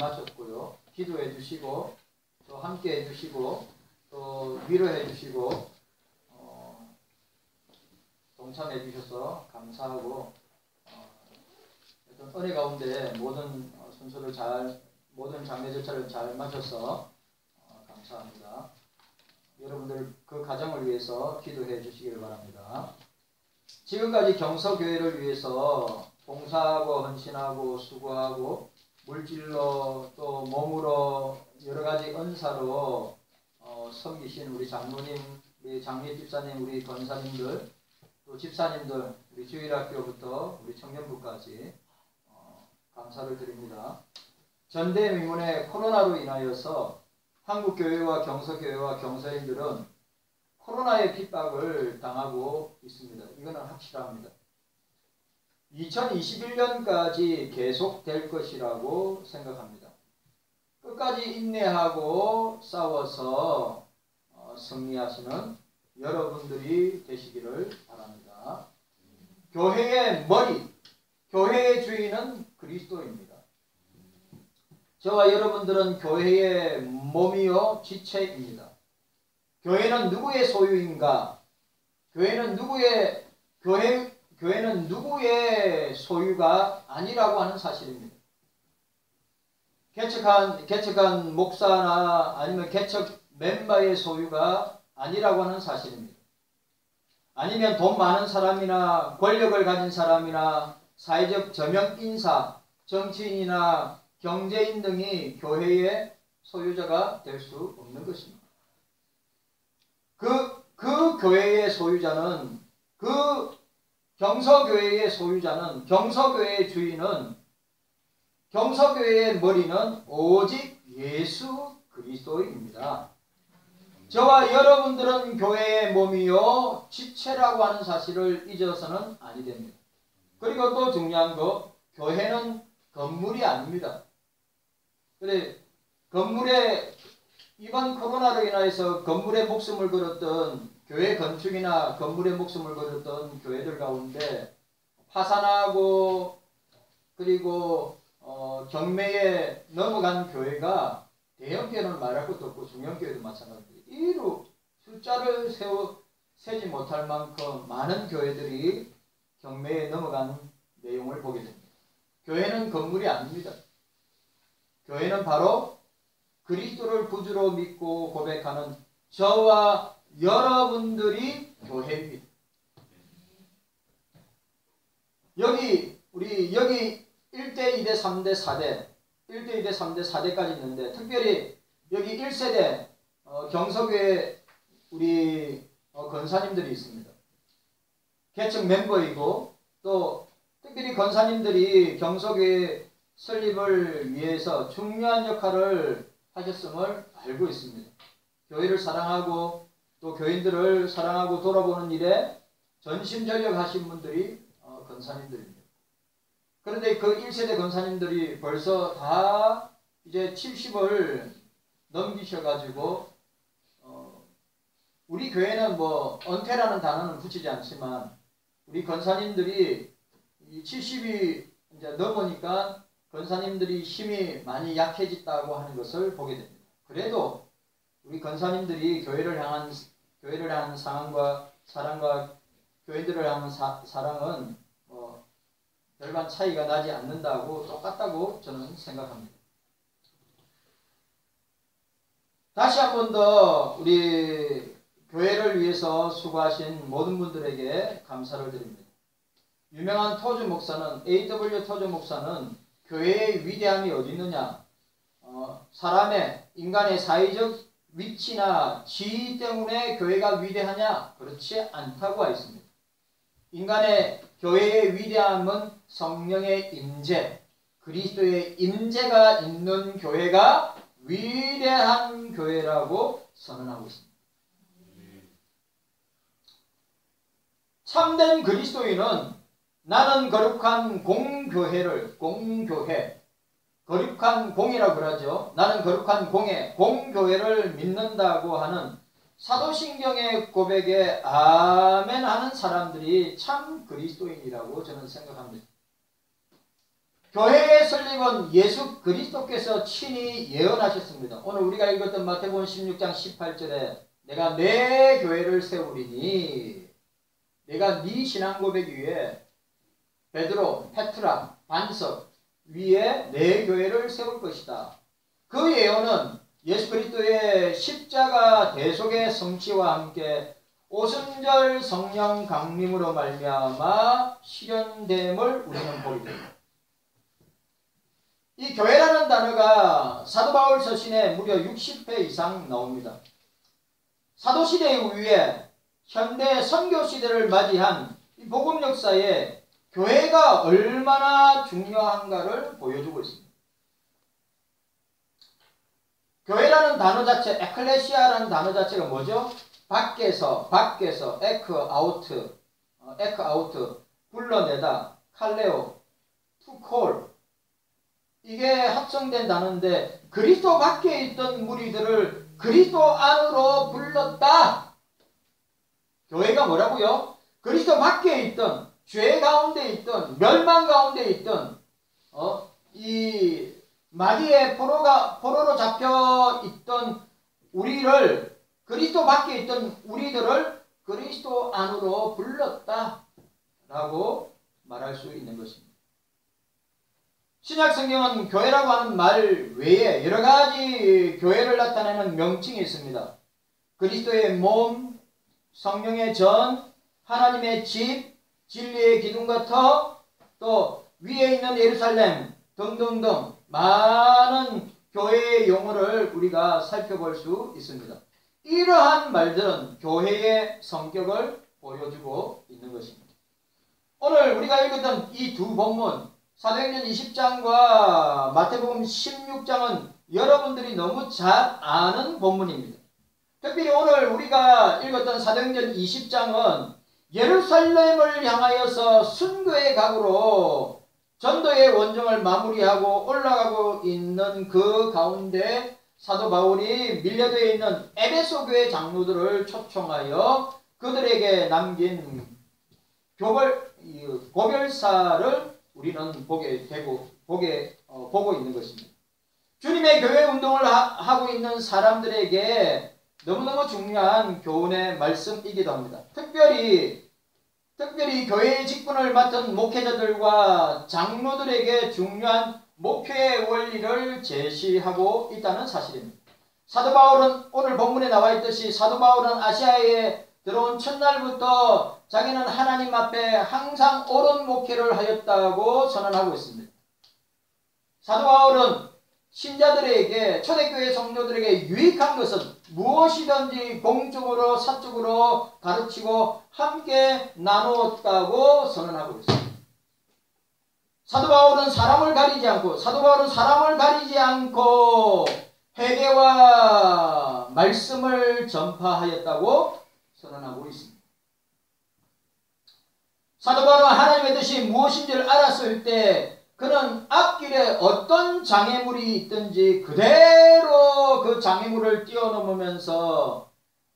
맞췄고요. 기도해 주시고 또 함께 해주시고 또 위로해 주시고 동참해 주셔서 감사하고 어떤 은혜 가운데 모든 순서를 모든 장례 절차를 잘 마쳐서 감사합니다. 여러분들 그 가정을 위해서 기도해 주시길 바랍니다. 지금까지 경서교회를 위해서 봉사하고 헌신하고 수고하고 물질로 또 몸으로 여러가지 은사로 섬기신 우리 장로님, 우리 장례 집사님, 우리 권사님들, 또 집사님들, 우리 주일학교부터 우리 청년부까지 감사를 드립니다. 전대미문의 코로나로 인하여서 한국교회와 경서교회와 경서인들은 코로나의 핍박을 당하고 있습니다. 이거는 확실합니다. 2021년까지 계속될 것이라고 생각합니다. 끝까지 인내하고 싸워서 승리하시는 여러분들이 되시기를 바랍니다. 교회의 머리, 교회의 주인은 그리스도입니다. 저와 여러분들은 교회의 몸이요 지체입니다. 교회는 누구의 소유인가? 교회는 누구의 소유가 아니라고 하는 사실입니다. 개척한 목사나 아니면 개척 멤버의 소유가 아니라고 하는 사실입니다. 아니면 돈 많은 사람이나 권력을 가진 사람이나 사회적 저명 인사, 정치인이나 경제인 등이 교회의 소유자가 될 수 없는 것입니다. 그 교회의 소유자는, 그 경서교회의 소유자는, 경서교회의 주인은, 경서교회의 머리는 오직 예수 그리스도입니다. 저와 여러분들은 교회의 몸이요 지체라고 하는 사실을 잊어서는 아니 됩니다. 그리고 또 중요한 거, 교회는 건물이 아닙니다. 그래, 이번 코로나로 인해서 건물에 목숨을 걸었던 교회 건축이나 건물에 목숨을 걸었던 교회들 가운데 파산하고 그리고 경매에 넘어간 교회가 대형교회는 말할 것도 없고 중형교회도 마찬가지입니다. 이로 숫자를 세지 못할 만큼 많은 교회들이 경매에 넘어간 내용을 보게 됩니다. 교회는 건물이 아닙니다. 교회는 바로 그리스도를 구주로 믿고 고백하는 저와 여러분들이 교회입니다. 여기 1대, 2대, 3대, 4대 1대, 2대, 3대, 4대까지 있는데 특별히 여기 1세대 경서교회 우리 권사님들이 있습니다. 개척 멤버이고 또 특별히 권사님들이 경서교회 설립을 위해서 중요한 역할을 하셨음을 알고 있습니다. 교회를 사랑하고 또 교인들을 사랑하고 돌아보는 일에 전심전력하신 분들이 권사님들입니다. 그런데 그 1세대 권사님들이 벌써 다 이제 70을 넘기셔가지고 우리 교회는 뭐 은퇴라는 단어는 붙이지 않지만 우리 권사님들이 70이 이제 넘으니까 권사님들이 힘이 많이 약해졌다고 하는 것을 보게 됩니다. 그래도 우리 권사님들이 교회를 향한 사랑과 교회들을 향한 사랑은 별반 차이가 나지 않는다고 똑같다고 저는 생각합니다. 다시 한 번 더 우리 교회를 위해서 수고하신 모든 분들에게 감사를 드립니다. 유명한 토주 목사는 A.W. 토주 목사는 교회의 위대함이 어디 있느냐? 인간의 사회적 위치나 지위 때문에 교회가 위대하냐? 그렇지 않다고 하였습니다. 교회의 위대함은 성령의 임재, 그리스도의 임재가 있는 교회가 위대한 교회라고 선언하고 있습니다. 참된 그리스도인은 나는 거룩한 공교회, 거룩한 공이라고 그러죠. 나는 거룩한 공교회를 믿는다고 하는 사도신경의 고백에 아멘 하는 사람들이 참 그리스도인이라고 저는 생각합니다. 교회의 설립은 예수 그리스도께서 친히 예언하셨습니다. 오늘 우리가 읽었던 마태복음 16장 18절에 내가 내 교회를 세우리니 내가 네 신앙 고백 위에 베드로, 페트라, 반석 위에 내 교회를 세울 것이다. 그 예언은 예수 그리스도의 십자가 대속의 성취와 함께 오순절 성령 강림으로 말미암아 실현됨을 우리는 보게 됩니다. 이 교회라는 단어가 사도 바울 서신에 무려 60회 이상 나옵니다. 사도시대 이후에 현대 선교시대를 맞이한 이 복음 역사에 교회가 얼마나 중요한가를 보여주고 있습니다. 교회라는 단어 자체, 에클레시아라는 단어 자체가 뭐죠? 밖에서, 에크 아우트, 불러내다, 칼레오, 투콜. 이게 합성된 단어인데 그리스도 밖에 있던 무리들을 그리스도 안으로 불렀다. 교회가 뭐라고요? 그리스도 밖에 있던, 죄 가운데 있던, 멸망 가운데 있던 이 마귀의 포로로 잡혀 있던 우리를, 그리스도 밖에 있던 우리들을 그리스도 안으로 불렀다 라고 말할 수 있는 것입니다. 신약 성경은 교회라고 하는 말 외에 여러 가지 교회를 나타내는 명칭이 있습니다. 그리스도의 몸, 성령의 전, 하나님의 집, 진리의 기둥과 터, 또 위에 있는 예루살렘 등등등 많은 교회의 용어를 우리가 살펴볼 수 있습니다. 이러한 말들은 교회의 성격을 보여주고 있는 것입니다. 오늘 우리가 읽었던 이 두 본문 사도행전 20장과 마태복음 16장은 여러분들이 너무 잘 아는 본문입니다. 특별히 오늘 우리가 읽었던 사도행전 20장은 예루살렘을 향하여서 순교의 각오로 전도의 원정을 마무리하고 올라가고 있는 그 가운데 사도 바울이 밀려되어 있는 에베소 교회 장로들을 초청하여 그들에게 남긴 고별사를 우리는 보고 있는 것입니다. 주님의 교회 운동을 하고 있는 사람들에게 너무너무 중요한 교훈의 말씀이기도 합니다. 특별히 교회의 직분을 맡은 목회자들과 장로들에게 중요한 목회의 원리를 제시하고 있다는 사실입니다. 사도 바울은 오늘 본문에 나와 있듯이 사도 바울은 아시아에 들어온 첫날부터 자기는 하나님 앞에 항상 옳은 목회를 하였다고 선언하고 있습니다. 사도 바울은 신자들에게, 초대교회 성도들에게 유익한 것은 무엇이든지 공적으로 사적으로 가르치고 함께 나누었다고 선언하고 있습니다. 사도 바울은 사람을 가리지 않고 회개와 말씀을 전파하였다고 선언하고 있습니다. 사도 바울은 하나님의 뜻이 무엇인지를 알았을 때 그는 앞길에 어떤 장애물이 있든지 그대로 그 장애물을 뛰어넘으면서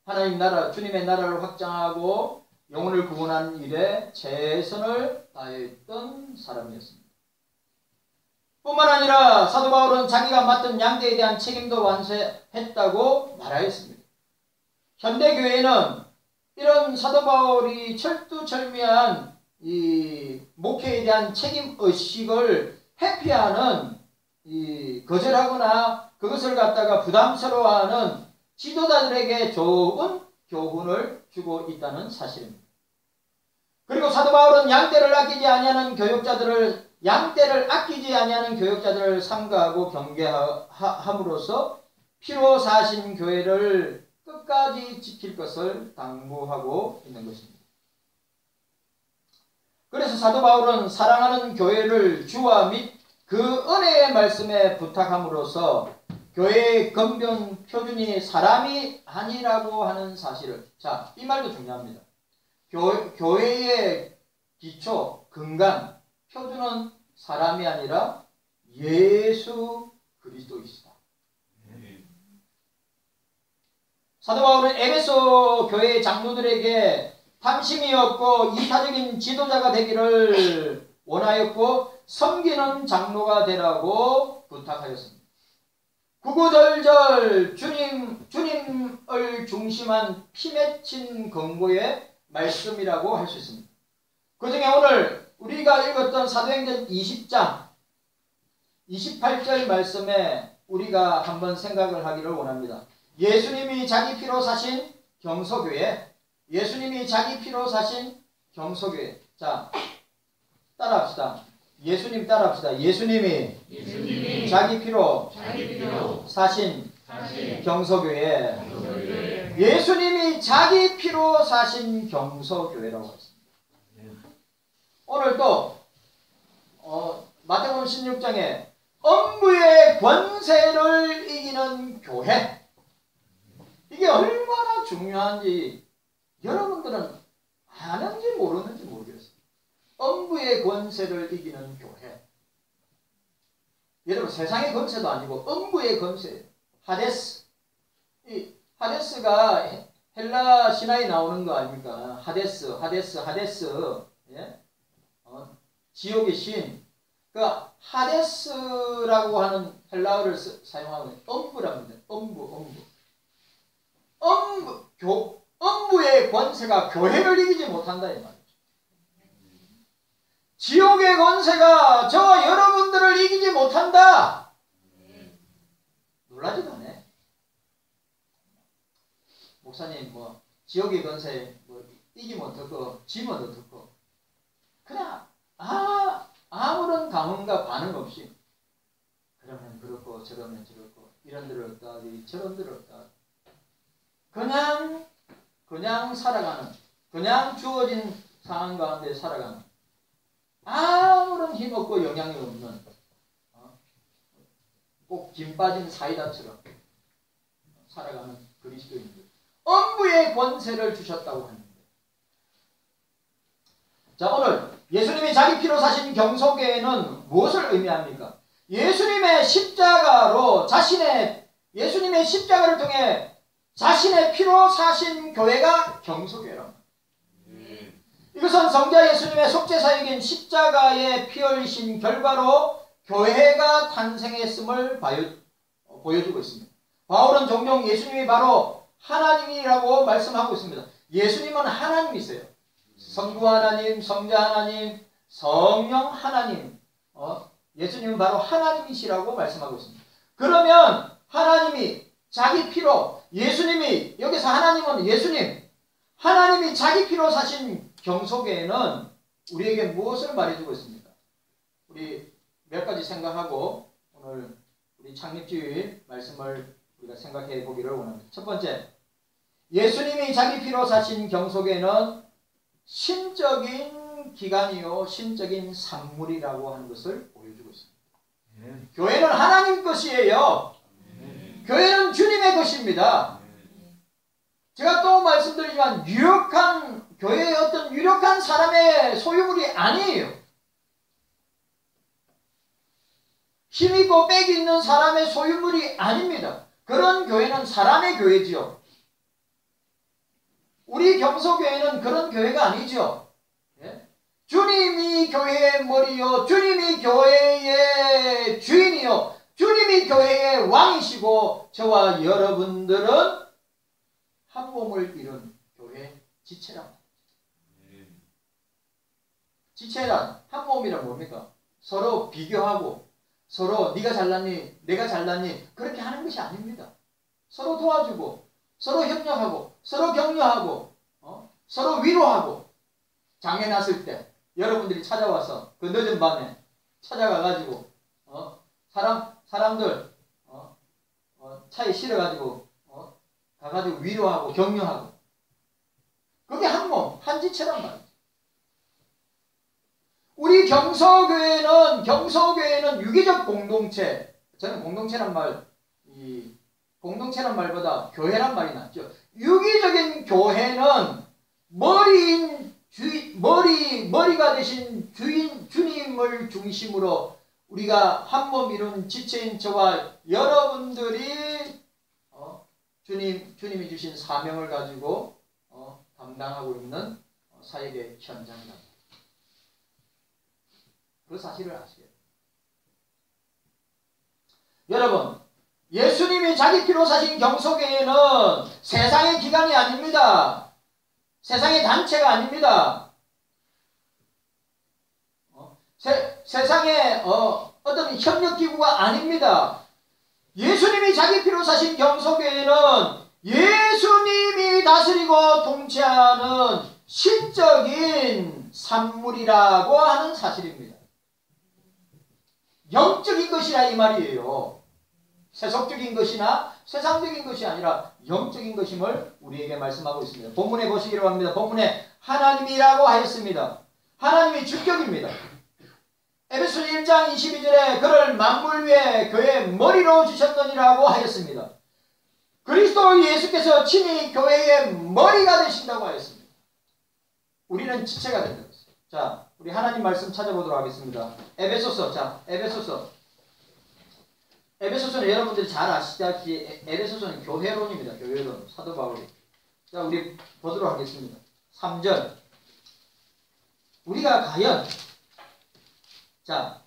하나님 나라, 주님의 나라를 확장하고 영혼을 구원하는 일에 최선을 다했던 사람이었습니다. 뿐만 아니라 사도 바울은 자기가 맡은 양떼에 대한 책임도 완수했다고 말하였습니다. 현대교회는 이런 사도 바울이 철두철미한 이 목회에 대한 책임의식을 회피하는 거절하거나 그것을 갖다가 부담스러워하는 지도자들에게 좋은 교훈을 주고 있다는 사실입니다. 그리고 사도 바울은 양떼를 아끼지 아니하는 교역자들을 삼가하고 경계함으로써 피로 사신 교회를 끝까지 지킬 것을 당부하고 있는 것입니다. 그래서 사도 바울은 사랑하는 교회를 주와 및 그 은혜의 말씀에 부탁함으로써 교회의 근본 표준이 사람이 아니라고 하는 사실을, 자, 이 말도 중요합니다. 교회의 기초, 근간, 표준은 사람이 아니라 예수 그리스도이시다. 사도 바울은 에베소 교회의 장로들에게 탐심이 없고 이타적인 지도자가 되기를 원하였고 섬기는 장로가 되라고 부탁하였습니다. 구구절절 주님을 중심한 피 맺힌 권고의 말씀이라고 할 수 있습니다. 그 중에 오늘 우리가 읽었던 사도행전 20장 28절 말씀에 우리가 한번 생각을 하기를 원합니다. 예수님이 자기 피로 사신 경소교회, 예수님이 자기 피로 사신 경소교회. 자, 따라합시다. 예수님 따라합시다. 예수님이 자기 피로 사신 경소교회. 예수님이 자기 피로 사신 경소교회라고 했습니다. 오늘 또 마태복음 16장에 음부의 권세를 이기는 교회, 이게 얼마나 중요한지 여러분들은 아는지 모르는지 모르겠어요. 음부의 권세를 이기는 교회. 여러분, 세상의 권세도 아니고 음부의 권세, 하데스. 이 하데스가 헬라 신화에 나오는 거 아닙니까? 하데스. 예? 지옥의 신. 그 하데스라고 하는 헬라어를 사용하고 있는 음부랍니다. 음부의 권세가 교회를 이기지 못한다 이 말이죠. 지옥의 권세가 저와 여러분들을 이기지 못한다. 놀라지도 않아요. 목사님 뭐 지옥의 권세 뭐 이기면 어떻고 지면 어떻고, 그냥 아무런 감흥과 반응 없이 그러면 그렇고 저러면 저렇고 이런들 없다 저런들 없다, 그냥 살아가는, 그냥 주어진 상황 가운데 살아가는, 아무런 힘없고 영향이 없는, 꼭 김 빠진 사이다처럼 살아가는 그리스도인들, 음부의 권세를 주셨다고 하는데, 자, 오늘 예수님이 자기 피로 사신 경소교회는 무엇을 의미합니까? 예수님의 십자가로 예수님의 십자가를 통해 자신의 피로 사신 교회가 경소교회랍니다. 이것은 성자 예수님의 속죄사역인 십자가의 피 흘리신 결과로 교회가 탄생했음을 보여주고 있습니다. 바울은 종종 예수님이 바로 하나님이라고 말씀하고 있습니다. 예수님은 하나님이세요. 성부 하나님, 성자 하나님, 성령 하나님. 예수님은 바로 하나님이시라고 말씀하고 있습니다. 그러면 하나님이 자기 피로, 예수님이, 여기서 하나님은 예수님, 하나님이 자기 피로 사신 경소교회는 우리에게 무엇을 말해주고 있습니까? 우리 몇 가지 생각하고 오늘 우리 창립주일 말씀을 우리가 생각해 보기를 원합니다. 첫 번째, 예수님이 자기 피로 사신 경소교회는 신적인 기관이요 신적인 산물이라고 하는 것을 보여주고 있습니다. 교회는 하나님 것이에요. 교회는 주님의 것입니다. 제가 또 말씀드리지만 교회의 어떤 유력한 사람의 소유물이 아니에요. 힘있고 빽이 있는 사람의 소유물이 아닙니다. 그런 교회는 사람의 교회지요. 우리 경소교회는 그런 교회가 아니죠. 예? 주님이 교회의 머리요, 주님이 교회의 주인이요, 주님이 교회의 왕이시고 저와 여러분들은 한 몸을 이룬 교회 지체랍니다. 지체란, 한 몸이란 뭡니까? 서로 비교하고 서로 네가 잘났니 내가 잘났니 그렇게 하는 것이 아닙니다. 서로 도와주고 서로 협력하고 서로 격려하고 서로 위로하고, 장애 났을 때 여러분들이 찾아와서 그 늦은 밤에 찾아가가지고 사람들 차에 실어가지고 가가지고 위로하고 격려하고, 그게 한 몸, 한 지체란 말이에요. 우리 경소교회는 유기적 공동체, 저는 공동체란 말보다 교회란 말이 낫죠. 유기적인 교회는 머리가 되신 주님을 중심으로 우리가 한 몸 이룬 지체인 저와 여러분들이 주님이 주신 사명을 가지고 담당하고 있는 사역의 현장입니다. 그 사실을 아셔야 돼요. 여러분, 예수님이 자기 피로 사신 경소교회는 세상의 기관이 아닙니다. 세상의 단체가 아닙니다. 세상의 어떤 협력기구가 아닙니다. 예수님이 자기 피로 사신 경소교회는 예수님이 다스리고 통치하는 신적인 산물이라고 하는 사실입니다. 영적인 것이라 이 말이에요. 세속적인 것이나 세상적인 것이 아니라 영적인 것임을 우리에게 말씀하고 있습니다. 본문에 보시기로 합니다. 본문에 하나님이라고 하였습니다. 하나님이 주격입니다. 에베소서 1장 22절에 그를 만물 위에 그의 머리로 주셨느니라고 하였습니다. 그리스도 예수께서 친히 교회의 머리가 되신다고 하였습니다. 우리는 지체가 된다. 자, 우리 하나님 말씀 찾아보도록 하겠습니다. 에베소서는 여러분들이 잘 아시다시피 에베소서는 교회론입니다. 교회론, 사도 바울이. 자, 우리 보도록 하겠습니다. 3절. 우리가 과연, 자,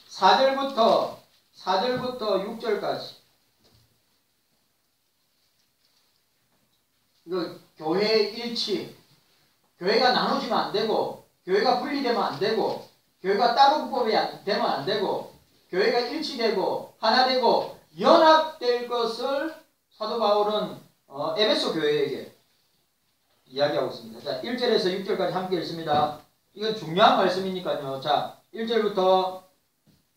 4절부터 6절까지 그 교회의 일치, 교회가 나눠지면 안 되고, 교회가 분리되면 안 되고, 교회가 따로 국법이 되면 안 되고, 교회가 일치되고 하나 되고 연합될 것을 사도 바울은 에베소 교회에게 이야기하고 있습니다. 자, 1절에서 6절까지 함께 읽습니다. 이건 중요한 말씀이니까요. 자, 1절부터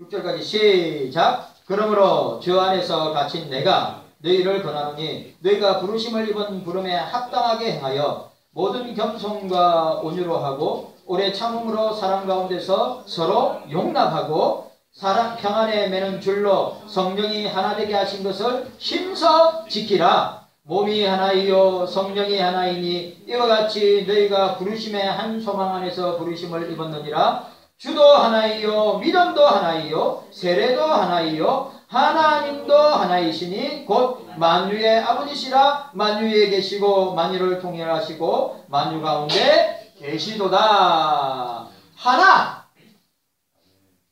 6절까지 시작. 그러므로 주 안에서 갇힌 내가 너희를 권하노니 너희가 부르심을 입은 부름에 합당하게 행하여 모든 겸손과 온유로 하고 오래 참음으로 사람 가운데서 서로 용납하고 사람 평안에 매는 줄로 성령이 하나 되게 하신 것을 힘써 지키라. 몸이 하나이요 성령이 하나이니 이와 같이 너희가 부르심의 한 소망 안에서 부르심을 입었느니라. 주도 하나이요 믿음도 하나이요 세례도 하나이요 하나님도 하나이시니 곧 만유의 아버지시라. 만유에 계시고 만유를 통일하시고 만유 가운데 계시도다. 하나.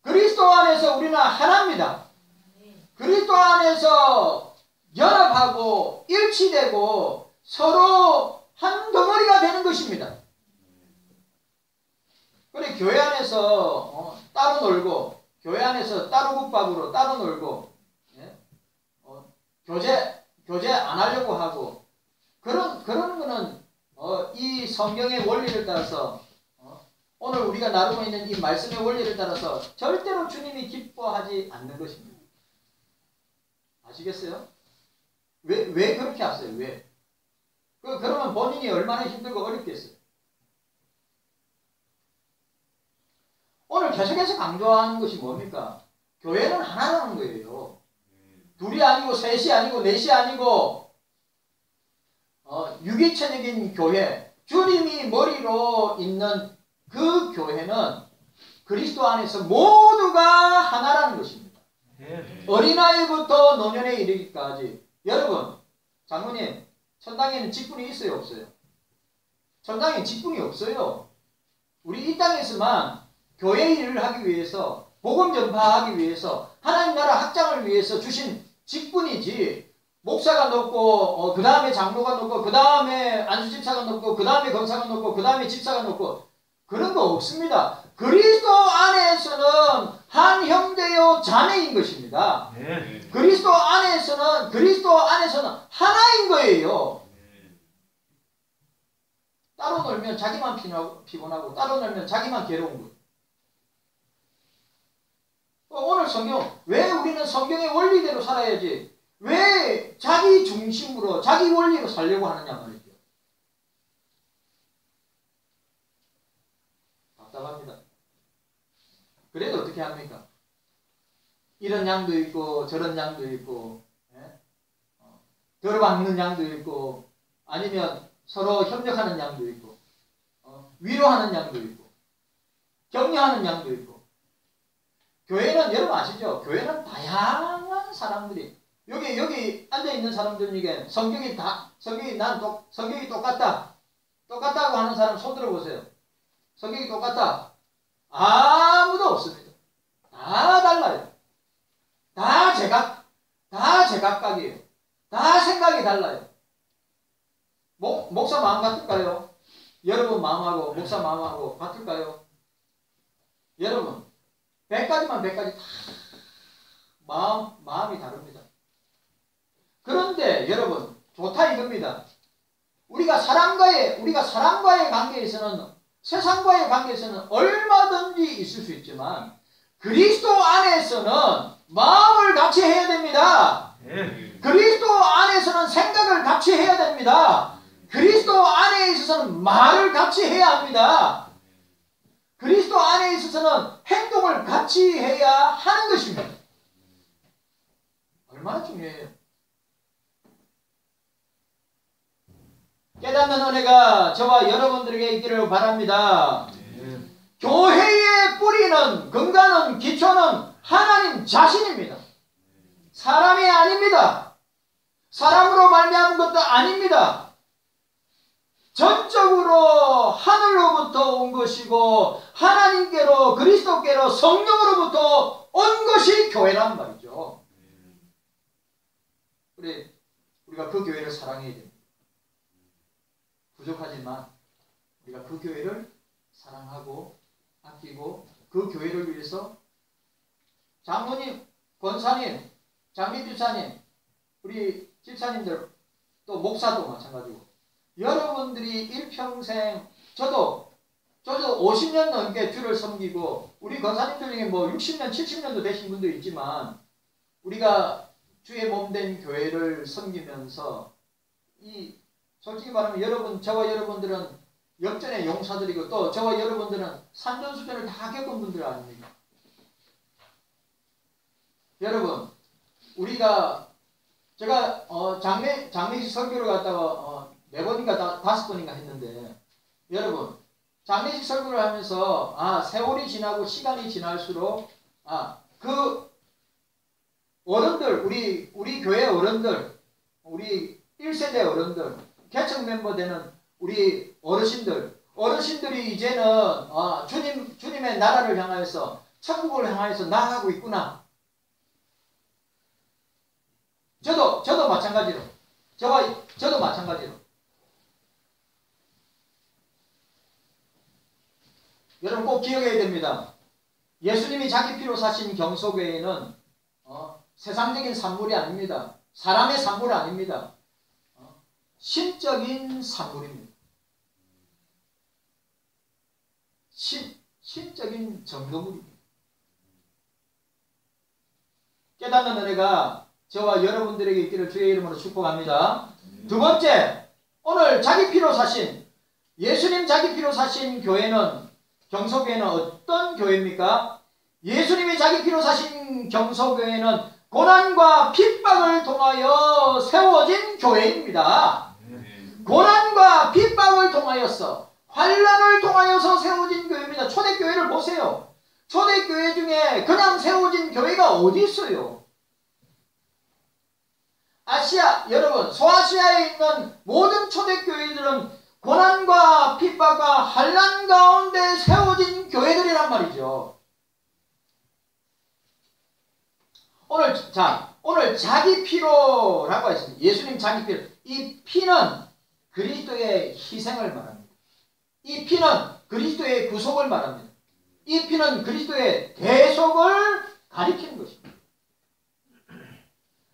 그리스도 안에서 우리는 하나입니다. 그리스도 안에서 연합하고 일치되고 서로 한 덩어리가 되는 것입니다. 그래, 교회 안에서 따로 놀고 교회 안에서 따로 국밥으로 따로 놀고 교제 안 하려고 하고 그런 거는 이 성경의 원리를 따라서 오늘 우리가 나누고 있는 이 말씀의 원리를 따라서 절대로 주님이 기뻐하지 않는 것입니다. 아시겠어요? 왜 그렇게 하세요? 왜? 그러면 본인이 얼마나 힘들고 어렵겠어요? 오늘 계속해서 강조하는 것이 뭡니까? 교회는 하나라는 거예요. 둘이 아니고 셋이 아니고 넷이 아니고 유기체적인 교회, 주님이 머리로 있는 그 교회는 그리스도 안에서 모두가 하나라는 것입니다. 어린아이부터 노년에 이르기까지. 여러분, 장로님, 천당에는 직분이 있어요, 없어요? 천당에 직분이 없어요. 우리 이 땅에서만 교회 일을 하기 위해서, 복음 전파하기 위해서, 하나님 나라 확장을 위해서 주신 직분이지, 목사가 높고 그 다음에 장로가 높고 그 다음에 안수집사가 높고 그 다음에 검사가 높고 그 다음에 집사가 높고 그런 거 없습니다. 그리스도 안에서는 한 형제요 자매인 것입니다. 그리스도 안에서는 하나인 거예요. 따로 놀면 자기만 피곤하고 따로 놀면 자기만 괴로운 거예요. 오늘 성경, 왜 우리는 성경의 원리대로 살아야지 왜 자기 중심으로 자기 원리로 살려고 하느냐 말이죠. 답답합니다. 그래도 어떻게 합니까? 이런 양도 있고 저런 양도 있고 들어박는 양도 있고 아니면 서로 협력하는 양도 있고 위로하는 양도 있고 격려하는 양도 있고. 교회는 여러분 아시죠? 교회는 다양한 사람들이 여기 앉아 있는 사람들 중에 성경이 똑같다고 하는 사람 손 들어 보세요. 성경이 똑같다. 아무도 없습니다. 다 달라요. 다 제각각이에요. 다 생각이 달라요. 목사 마음 같을까요? 여러분 마음하고 목사 마음하고 같을까요? 여러분 100가지만 100가지 다 마음이 다릅니다. 그런데 여러분 좋다 이겁니다. 우리가 사람과의 관계에서는 세상과의 관계에서는 얼마든지 있을 수 있지만 그리스도 안에서는 마음을 같이 해야 됩니다. 그리스도 안에서는 생각을 같이 해야 됩니다. 그리스도 안에 있어서는 말을 같이 해야 합니다. 그리스도 안에 있어서는 행동을 같이 해야 하는 것입니다. 얼마나 중요해요. 깨닫는 은혜가 저와 여러분들에게 있기를 바랍니다. 교회의 뿌리는, 근간은, 기초는 하나님 자신입니다. 사람이 아닙니다. 사람으로 말미암은 것도 아닙니다. 전적으로 하늘로부터 온 것이고 하나님께로 그리스도께로 성령으로부터 온 것이 교회란 말이죠. 그래, 우리가 그 교회를 사랑해야 됩니다. 부족하지만 우리가 그 교회를 사랑하고 아끼고 그 교회를 위해서 장로님, 권사님, 장미집사님, 우리 집사님들 또 목사도 마찬가지고 여러분들이 일평생 저도 50년 넘게 주를 섬기고 우리 권사님들 중에 뭐 60년, 70년도 되신 분도 있지만 우리가 주의 몸된 교회를 섬기면서 솔직히 말하면 저와 여러분들은 역전의 용사들이고 또 저와 여러분들은 산전수전을 다 겪은 분들 아닙니까? 여러분, 제가 장례식 설교를 갔다가 4번인가 5번인가 했는데 여러분, 장례식 설교를 하면서 세월이 지나고 시간이 지날수록 그 어른들, 우리 교회 어른들, 우리 1세대 어른들, 개척 멤버 되는 우리 어르신들이 이제는 주님의 나라를 향하여서 천국을 향하여서 나아가고 있구나. 저도 마찬가지로 저도 마찬가지로 여러분 꼭 기억해야 됩니다. 예수님이 자기 피로 사신 경소교회는 세상적인 산물이 아닙니다. 사람의 산물 아닙니다. 신적인 산물입니다. 신적인 점거물입니다. 깨닫는 은혜가 저와 여러분들에게 있기를 주의 이름으로 축복합니다. 두 번째, 오늘 자기 피로 사신 예수님 자기 피로 사신 교회는 경소교회는 어떤 교회입니까? 예수님이 자기 피로 사신 경소교회는 고난과 핍박을 통하여 세워진 교회입니다. 고난과 핍박을 통하여서 환난을 통하여서 세워진 교회입니다. 초대교회를 보세요. 초대교회 중에 그냥 세워진 교회가 어디 있어요? 여러분 소아시아에 있는 모든 초대교회들은 고난과 핍박과 환난 가운데 세워진 교회들이란 말이죠. 오늘 자기 피로라고 했습니다. 예수님 자기 피로. 이 피는 그리스도의 희생을 말합니다. 이 피는 그리스도의 구속을 말합니다. 이 피는 그리스도의 대속을 가리키는 것입니다.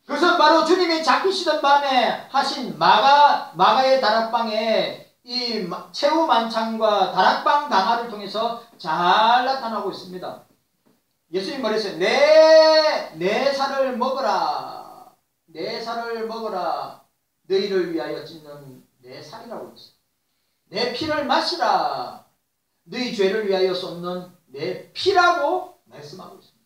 그것은 바로 주님이 잡히시던 밤에 하신 마가의 다락방에 이 최후 만찬과 다락방 강화를 통해서 잘 나타나고 있습니다. 예수님 말했어요. 내 살을 먹어라. 내 살을 먹어라. 너희를 위하여 찢는 내 살이라고 했어요. 내 피를 마시라. 너희 죄를 위하여 쏟는 내 피라고 말씀하고 있습니다.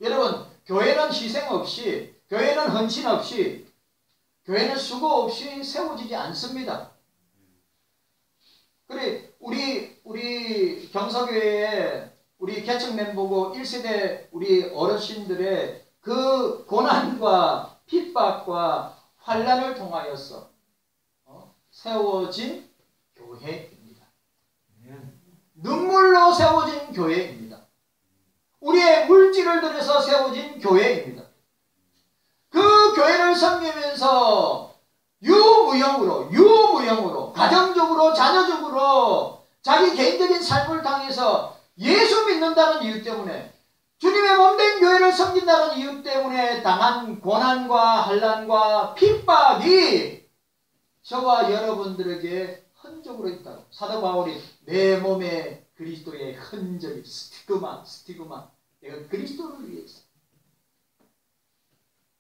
여러분, 교회는 희생 없이, 교회는 헌신 없이, 교회는 수고 없이 세워지지 않습니다. 그래, 우리 경서교회에 우리 개척 멤버고 1세대 우리 어르신들의 그 고난과 핍박과 환난을 통하여서 세워진 교회입니다. 눈물로 세워진 교회입니다. 우리의 물질을 들여서 세워진 교회입니다. 그 교회를 섬기면서 유무형으로 가정적으로 자녀적으로 자기 개인적인 삶을 당해서 예수 믿는다는 이유 때문에 주님의 몸된 교회를 섬긴다는 이유 때문에 당한 고난과 환난과 핍박이 저와 여러분들에게 흔적으로 있다고. 사도 바울이 내 몸에 그리스도의 흔적이 스티그마 내가 그리스도를 위해서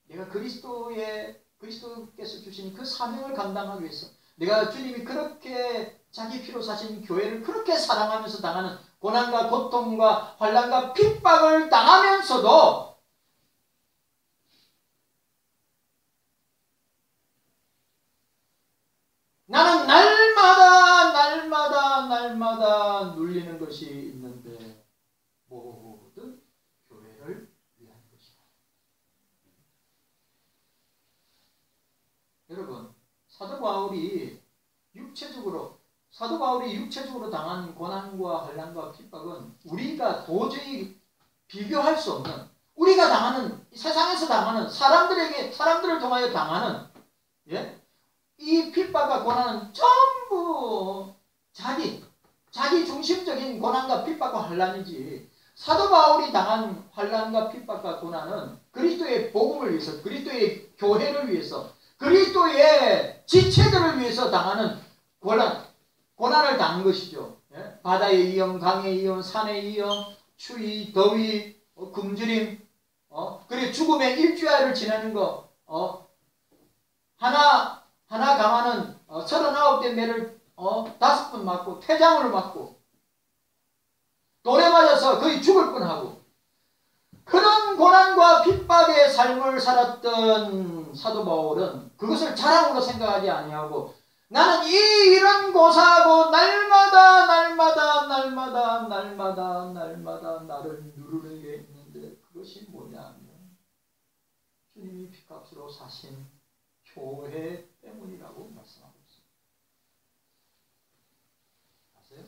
내가 그리스도께서 주신 그 사명을 감당하기 위해서 내가 주님이 그렇게 자기 피로 사신 교회를 그렇게 사랑하면서 당하는 고난과 고통과 환난과 핍박을 당하면서도 나는 날마다 눌리는 것이 있는데 모든 교회를 위한 것이다. 여러분, 사도 바울이 육체적으로 당한 고난과 환난과 핍박은 우리가 도저히 비교할 수 없는, 우리가 당하는, 세상에서 당하는, 사람들을 통하여 당하는, 이 핍박과 고난은 전부 자기 중심적인 고난과 핍박과 환난이지, 사도 바울이 당한 환난과 핍박과 고난은 그리스도의 복음을 위해서, 그리스도의 교회를 위해서, 그리스도의 지체들을 위해서 당하는 고난을 당한 것이죠. 바다의 위험, 강의 위험, 산의 위험, 추위, 더위, 굶주림, 그리고 죽음의 일주야를 지내는 거, 하나 강화는 39대 매를 5번 맞고 퇴장을 맞고 돌에 맞아서 거의 죽을 뻔하고 그런 고난과 핍박의 삶을 살았던 사도 바울은 그것을 자랑으로 생각하지 아니하고 나는 이런 고사하고 날마다 나를 누르는 게 있는데 그것이 뭐냐면 주님이 피값으로 사신 교회 때문이라고 말씀하고 있습니다. 아세요?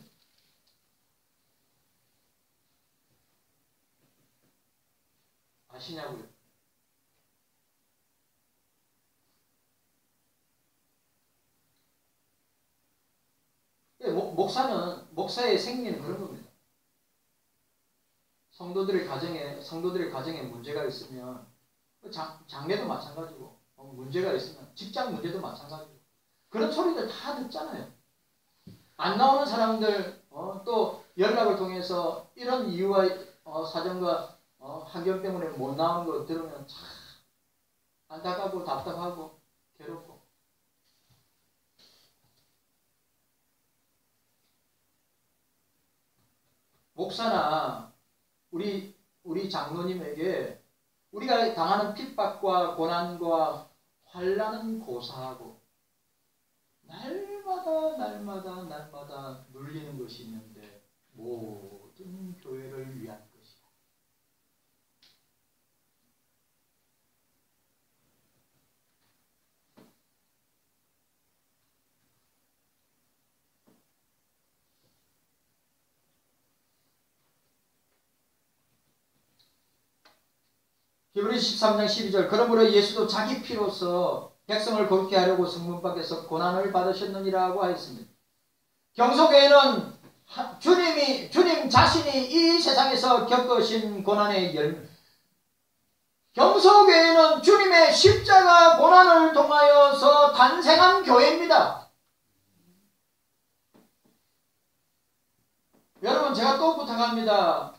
아시냐고요? 목사의 생리는 그런 겁니다. 성도들의 가정에 문제가 있으면 장례도 마찬가지고 문제가 있으면 직장 문제도 마찬가지고 그런 소리들 다 듣잖아요. 안 나오는 사람들 또 연락을 통해서 이런 이유와 사정과 환경 때문에 못 나오는 거 들으면 참 안타깝고 답답하고 괴롭고 목사나 우리 장로님에게 우리가 당하는 핍박과 고난과 환난은 고사하고 날마다 눌리는 것이 있는데 모든 교회를 위한 것이다. 히브리서 13장 12절 그러므로 예수도 자기 피로서 백성을 거룩게 하려고 성문 밖에서 고난을 받으셨느니라고 하였습니다. 경속교회는 주님 자신이 이 세상에서 겪으신 고난의 열매, 경속교회는 주님의 십자가 고난을 통하여서 탄생한 교회입니다. 여러분 제가 또 부탁합니다.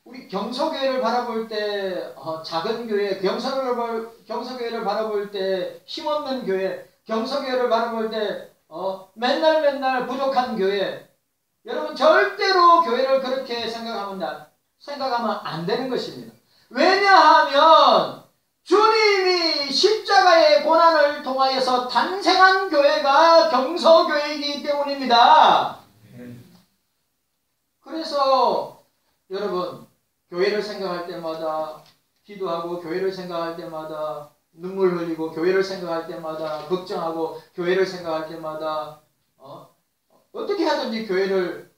우리 경서교회를 바라볼 때 작은 교회, 경서교회를 바라볼 때 힘없는 교회, 경서교회를 바라볼 때 맨날 부족한 교회, 여러분 절대로 교회를 그렇게 생각하면 안 되는 것입니다. 왜냐하면 주님이 십자가의 고난을 통하여서 탄생한 교회가 경서교회이기 때문입니다. 그래서 여러분 교회를 생각할 때마다 기도하고 교회를 생각할 때마다 눈물 흘리고 교회를 생각할 때마다 걱정하고 교회를 생각할 때마다 어떻게 하든지 교회를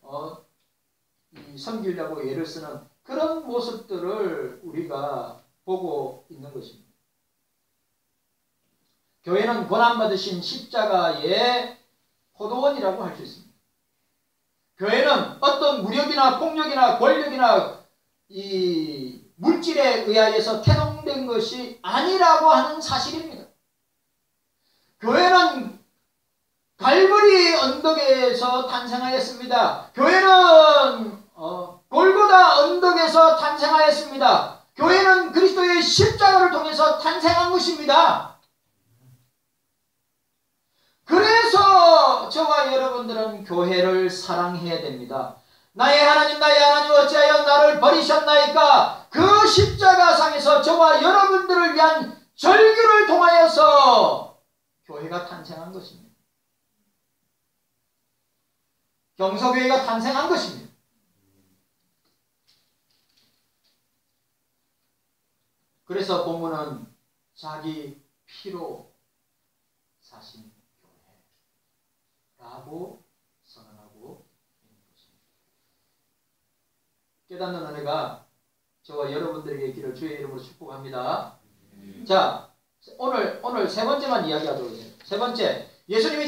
섬기려고 애를 쓰는 그런 모습들을 우리가 보고 있는 것입니다. 교회는 고난받으신 십자가의 포도원이라고 할 수 있습니다. 교회는 어떤 무력이나 폭력이나 권력이나 이 물질에 의하여서 태동된 것이 아니라고 하는 사실입니다. 교회는 갈보리 언덕에서 탄생하였습니다. 교회는 골고다 언덕에서 탄생하였습니다. 교회는 그리스도의 십자가를 통해서 탄생한 것입니다. 그래서 저와 여러분들은 교회를 사랑해야 됩니다. 나의 하나님 어찌하여 나를 버리셨나이까? 그 십자가상에서 저와 여러분들을 위한 절규를 통하여서 교회가 탄생한 것입니다. 경서교회가 탄생한 것입니다. 그래서 본문은 자기 피로 사신 교회라고 선언하고 있는 것입니다. 깨닫는 은혜가 저와 여러분들에게 있기를 주의 이름으로 축복합니다. 자, 오늘 세 번째만 이야기하도록 해요. 세 번째, 예수님이